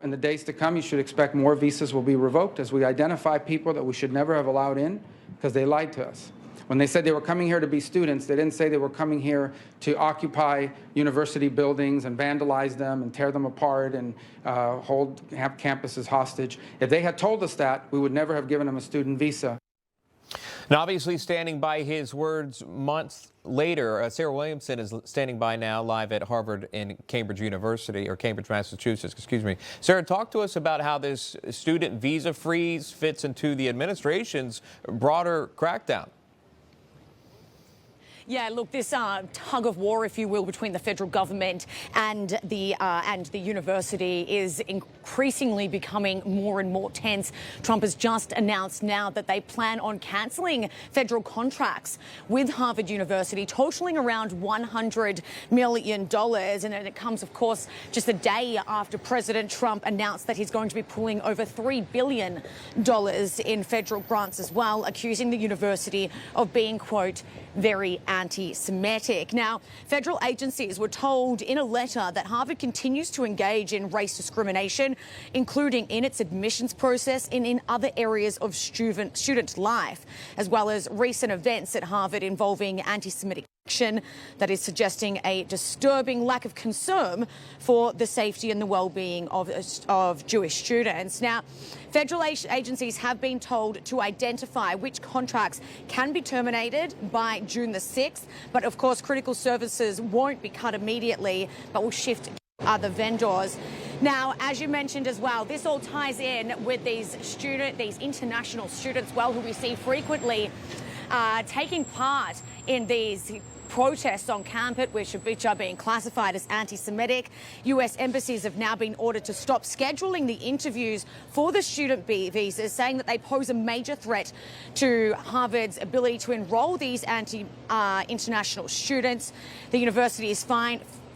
In the days to come, you should expect more visas will be revoked as we identify people that we should never have allowed in because they lied to us. When they said they were coming here to be students, they didn't say they were coming here to occupy university buildings and vandalize them and tear them apart and have campuses hostage. If they had told us that, we would never have given them a student visa. Now, obviously, standing by his words months later, Sarah Williamson is standing by now live at Harvard and Cambridge University, or Cambridge, Massachusetts, excuse me. Sarah, talk to us about how this student visa freeze fits into the administration's broader crackdown. Yeah, look, this tug of war, if you will, between the federal government and the university is increasingly becoming more and more tense. Trump has just announced now that they plan on cancelling federal contracts with Harvard University, totaling around $100 million. And it comes, of course, just a day after President Trump announced that he's going to be pulling over $3 billion in federal grants as well, accusing the university of being, quote, very anti-Semitic. Now, federal agencies were told in a letter that Harvard continues to engage in race discrimination, including in its admissions process and in other areas of student life, as well as recent events at Harvard involving anti-Semitic action that is suggesting a disturbing lack of concern for the safety and the well-being of Jewish students. Now, federal agencies have been told to identify which contracts can be terminated by June the 6th, but of course critical services won't be cut immediately, but will shift to other vendors. Now, as you mentioned as well, this all ties in with these international students, well, who we see frequently taking part in these protests on campus, which are being classified as anti-Semitic. U.S. embassies have now been ordered to stop scheduling the interviews for the student visas, saying that they pose a major threat to Harvard's ability to enroll these international students. The university is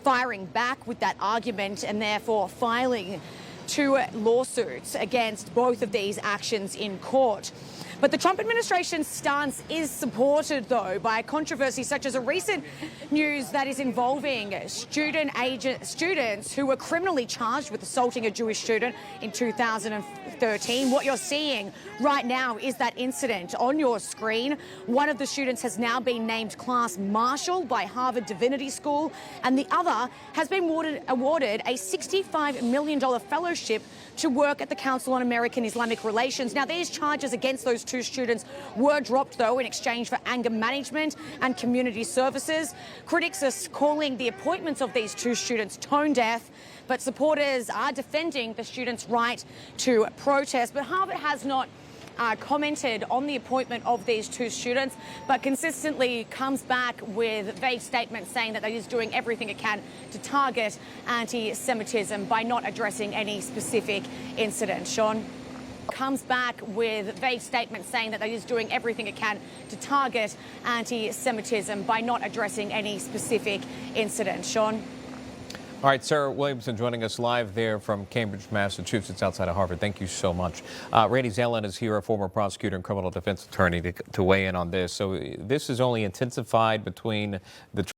firing back with that argument and therefore filing 2 lawsuits against both of these actions in court. But the Trump administration's stance is supported, though, by controversy such as a recent news that is involving students who were criminally charged with assaulting a Jewish student in 2013. What you're seeing right now is that incident on your screen. One of the students has now been named class marshal by Harvard Divinity School, and the other has been awarded a $65 million fellowship to work at the Council on American Islamic Relations. Now, these charges against those 2 students were dropped, though, in exchange for anger management and community services. Critics are calling the appointments of these 2 students tone deaf, but supporters are defending the students' right to protest. But Harvard has not commented on the appointment of these 2 students, but consistently comes back with vague statements saying that it is doing everything it can to target anti-Semitism by not addressing any specific incident. Sean? Comes back with vague statements saying that it is doing everything it can to target anti-Semitism by not addressing any specific incident. Sean? All right, Sarah Williamson joining us live there from Cambridge, Massachusetts, outside of Harvard. Thank you so much. Randy Zelen is here, a former prosecutor and criminal defense attorney, to weigh in on this. So this is only intensified between the